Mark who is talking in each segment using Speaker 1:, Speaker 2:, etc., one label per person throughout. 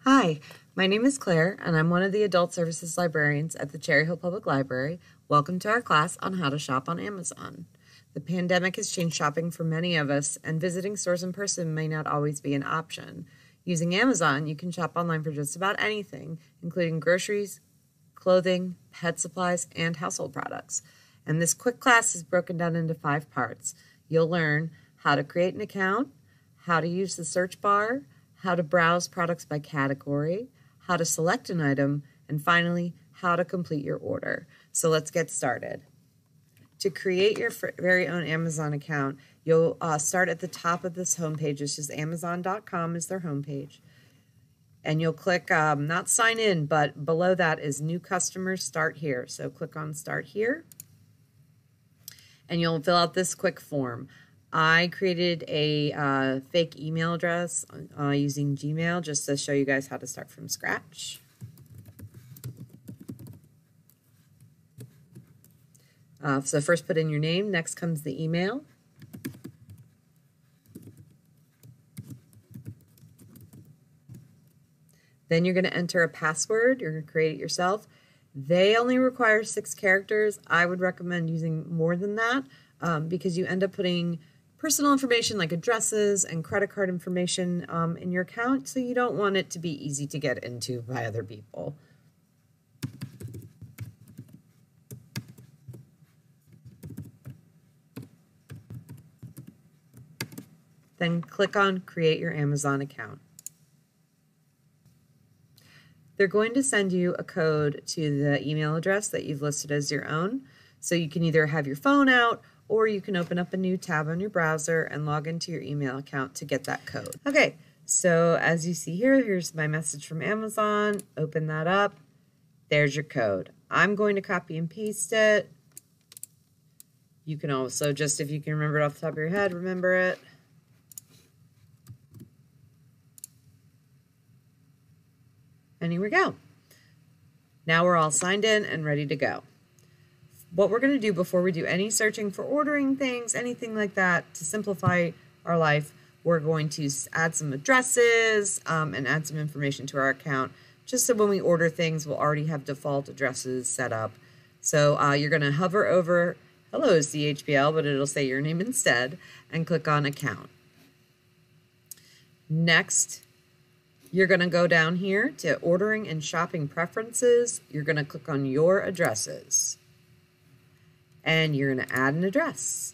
Speaker 1: Hi, my name is Claire, and I'm one of the Adult Services Librarians at the Cherry Hill Public Library. Welcome to our class on how to shop on Amazon. The pandemic has changed shopping for many of us, and visiting stores in person may not always be an option. Using Amazon, you can shop online for just about anything, including groceries, clothing, pet supplies, and household products. And this quick class is broken down into 5 parts. You'll learn how to create an account, how to use the search bar, how to browse products by category, how to select an item, and finally, how to complete your order. So let's get started. To create your very own Amazon account, you'll start at the top of this homepage. This is Amazon.com is their homepage. And you'll click, not sign in, but below that is new customers, start here. So click on start here. And you'll fill out this quick form. I created a fake email address using Gmail just to show you guys how to start from scratch. So first put in your name, next comes the email. Then you're going to enter a password. You're going to create it yourself. They only require 6 characters. I would recommend using more than that because you end up putting personal information like addresses and credit card information in your account, so you don't want it to be easy to get into by other people. Then click on Create Your Amazon Account. They're going to send you a code to the email address that you've listed as your own, so you can either have your phone out or you can open up a new tab on your browser and log into your email account to get that code. Okay, so as you see here, here's my message from Amazon. Open that up. There's your code. I'm going to copy and paste it. You can also just, if you can remember it off the top of your head, remember it. And here we go. Now we're all signed in and ready to go. What we're going to do before we do any searching for ordering things, anything like that, to simplify our life, we're going to add some addresses and add some information to our account, just so when we order things, we'll already have default addresses set up. So you're going to hover over Hello CHPL, but it'll say your name instead, and click on Account. Next, you're going to go down here to Ordering and Shopping Preferences. You're going to click on Your Addresses. And you're going to add an address.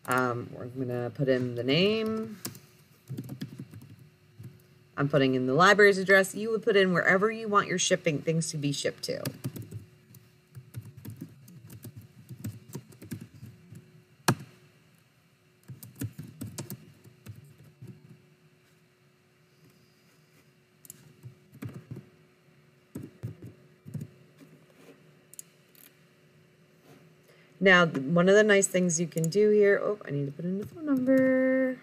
Speaker 1: We're going to put in the name. I'm putting in the library's address. You would put in wherever you want your shipping things to be shipped to. Now, one of the nice things you can do here, oh, I need to put in the phone number.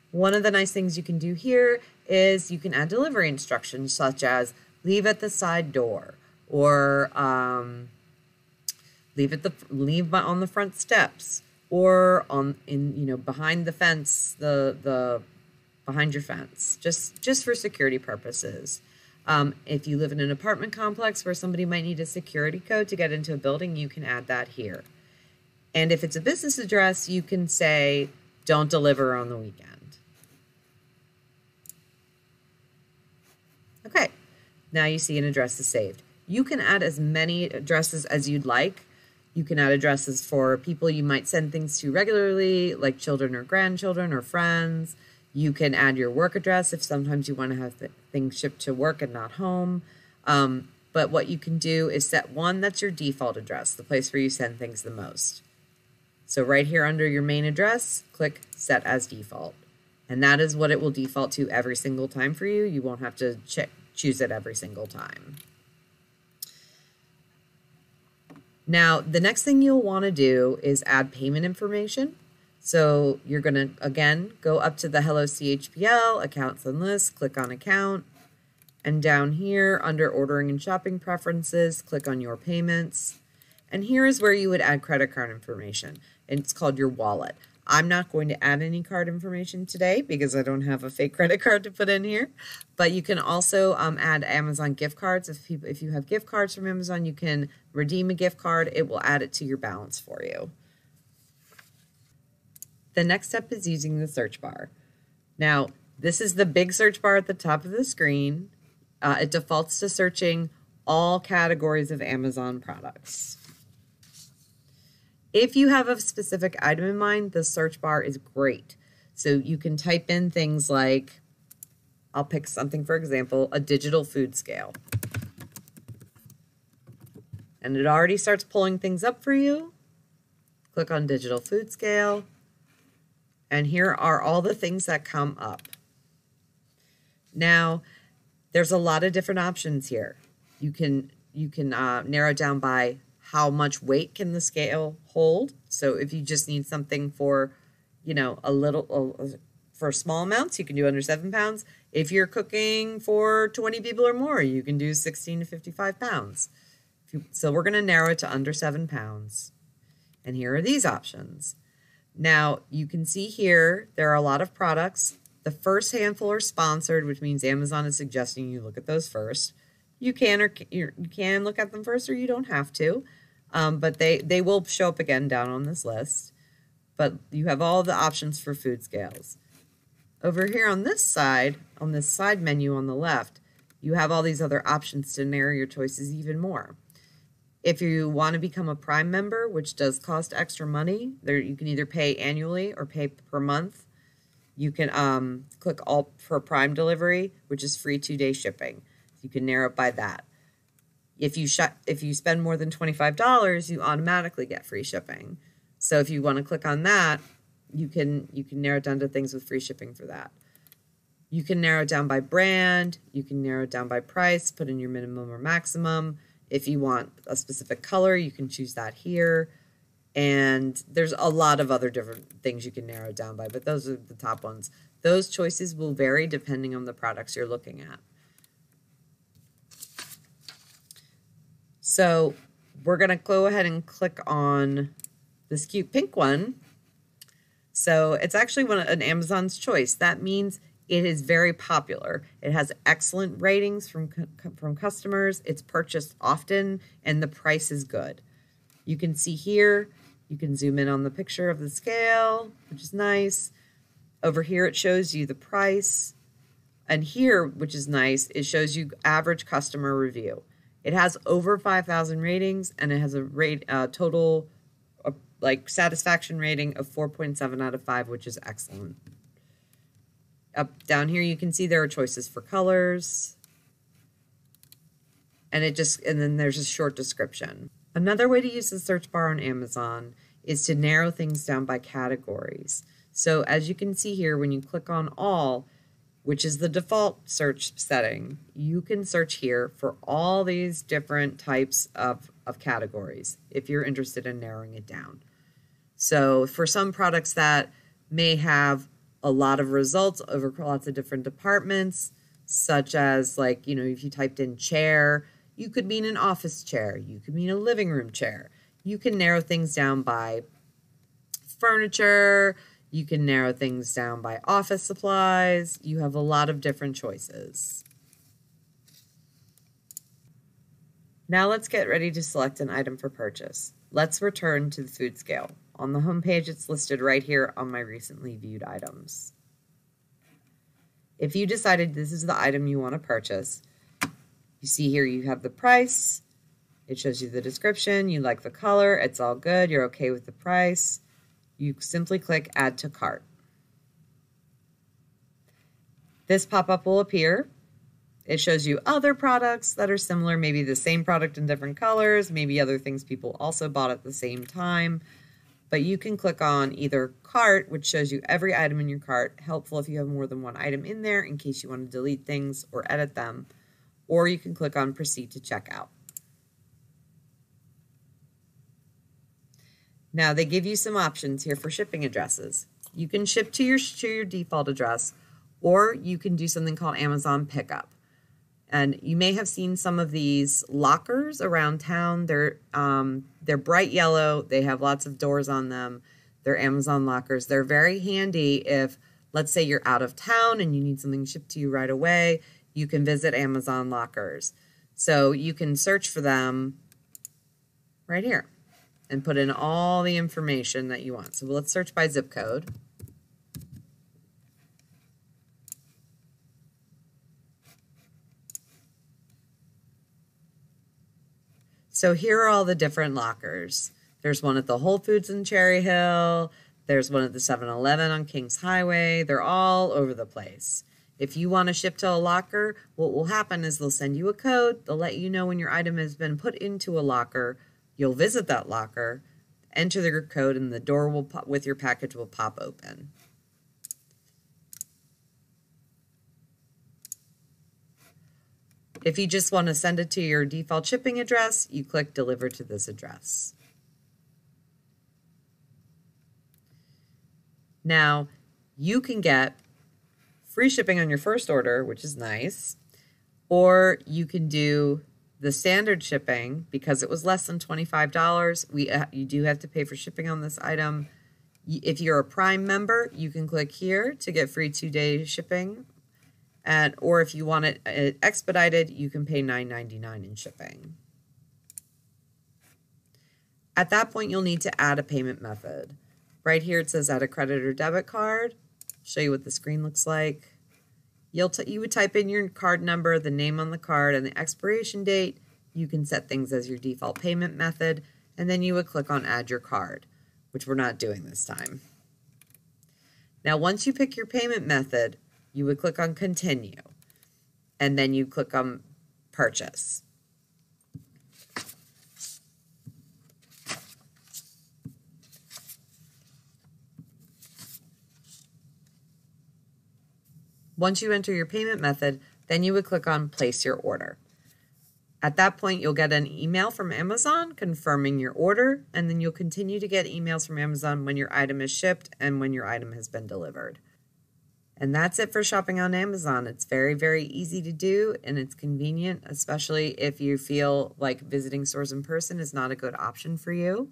Speaker 1: One of the nice things you can do here is you can add delivery instructions such as leave at the side door or leave on the front steps or behind the fence, behind your fence, just for security purposes. If you live in an apartment complex where somebody might need a security code to get into a building, you can add that here. And if it's a business address, you can say, don't deliver on the weekend. Okay, now you see an address is saved. You can add as many addresses as you'd like. You can add addresses for people you might send things to regularly, like children or grandchildren or friends. You can add your work address if sometimes you want to have things shipped to work and not home. But what you can do is set one that's your default address, the place where you send things the most. So right here under your main address, click Set as Default. And that is what it will default to every single time for you. You won't have to choose it every single time. Now, the next thing you'll want to do is add payment information. So you're going to, again, go up to the Hello CHPL, Accounts and Lists, click on Account, and down here under Ordering and Shopping Preferences, click on Your Payments. And here is where you would add credit card information. And it's called your wallet. I'm not going to add any card information today because I don't have a fake credit card to put in here. But you can also add Amazon gift cards. If you have gift cards from Amazon, you can redeem a gift card. It will add it to your balance for you. The next step is using the search bar. Now, this is the big search bar at the top of the screen. It defaults to searching all categories of Amazon products. If you have a specific item in mind, the search bar is great. So you can type in things like, I'll pick something, for example, a digital food scale. And it already starts pulling things up for you. Click on digital food scale. And here are all the things that come up. Now, there's a lot of different options here. You can narrow down by how much weight can the scale hold. So if you just need something for, for small amounts, you can do under 7 pounds. If you're cooking for 20 people or more, you can do 16 to 55 pounds. So we're going to narrow it to under 7 pounds. And here are these options. Now, you can see here, there are a lot of products. The first handful are sponsored, which means Amazon is suggesting you look at those first. You can look at them first, or you don't have to, but they will show up again down on this list. But you have all the options for food scales. Over here on this side menu on the left, you have all these other options to narrow your choices even more. If you want to become a Prime member, which does cost extra money, you can either pay annually or pay per month. You can click all for Prime delivery, which is free 2-day shipping. You can narrow it by that. If you spend more than $25, you automatically get free shipping. So if you want to click on that, you can narrow it down to things with free shipping for that. You can narrow it down by brand. You can narrow it down by price, put in your minimum or maximum. If you want a specific color, you can choose that here. And there's a lot of other different things you can narrow it down by, but those are the top ones. Those choices will vary depending on the products you're looking at. So we're going to go ahead and click on this cute pink one. So it's actually an Amazon's choice. That means it is very popular. It has excellent ratings from customers. It's purchased often, and the price is good. You can see here, you can zoom in on the picture of the scale, which is nice. Over here, it shows you the price. And here, which is nice, it shows you average customer review. It has over 5,000 ratings, and it has a total satisfaction rating of 4.7 out of 5, which is excellent. Down here, you can see there are choices for colors, and then there's a short description. Another way to use the search bar on Amazon is to narrow things down by categories. So as you can see here, when you click on all, which is the default search setting, you can search here for all these different types of categories if you're interested in narrowing it down. So for some products that may have a lot of results over lots of different departments, such as if you typed in chair, you could mean an office chair, you could mean a living room chair. You can narrow things down by furniture, you can narrow things down by office supplies. You have a lot of different choices. Now let's get ready to select an item for purchase. Let's return to the food scale. On the home page, it's listed right here on my recently viewed items. If you decided this is the item you want to purchase, you see here you have the price. It shows you the description. You like the color. It's all good. You're okay with the price. You simply click Add to Cart. This pop-up will appear. It shows you other products that are similar, maybe the same product in different colors, maybe other things people also bought at the same time. But you can click on either Cart, which shows you every item in your cart, helpful if you have more than one item in there in case you want to delete things or edit them, or you can click on Proceed to Checkout. Now they give you some options here for shipping addresses. You can ship to your default address, or you can do something called Amazon Pickup. And you may have seen some of these lockers around town. They're bright yellow. They have lots of doors on them. They're Amazon lockers. They're very handy if, let's say, you're out of town and you need something shipped to you right away. You can visit Amazon lockers. So you can search for them right here and put in all the information that you want. So let's search by zip code. So here are all the different lockers. There's one at the Whole Foods in Cherry Hill. There's one at the 7-Eleven on Kings Highway. They're all over the place. If you want to ship to a locker, what will happen is they'll send you a code. They'll let you know when your item has been put into a locker. You'll visit that locker, enter the code, and the door will with your package will pop open. If you just want to send it to your default shipping address, you click Deliver to this address. Now, you can get free shipping on your first order, which is nice, or you can do the standard shipping because it was less than $25. You do have to pay for shipping on this item. If you're a Prime member, you can click here to get free 2-day shipping. Or if you want it expedited, you can pay $9.99 in shipping. At that point, you'll need to add a payment method. Right here it says add a credit or debit card. I'll show you what the screen looks like. You would type in your card number, the name on the card, and the expiration date. You can set things as your default payment method, and then you would click on add your card, which we're not doing this time. Now, once you pick your payment method, you would click on Continue, and then you click on Purchase. Once you enter your payment method, then you would click on Place Your Order. At that point, you'll get an email from Amazon confirming your order, and then you'll continue to get emails from Amazon when your item is shipped and when your item has been delivered. And that's it for shopping on Amazon. It's very, very easy to do, and it's convenient, especially if you feel like visiting stores in person is not a good option for you.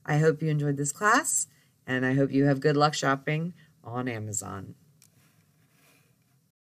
Speaker 1: I hope you enjoyed this class, and I hope you have good luck shopping on Amazon.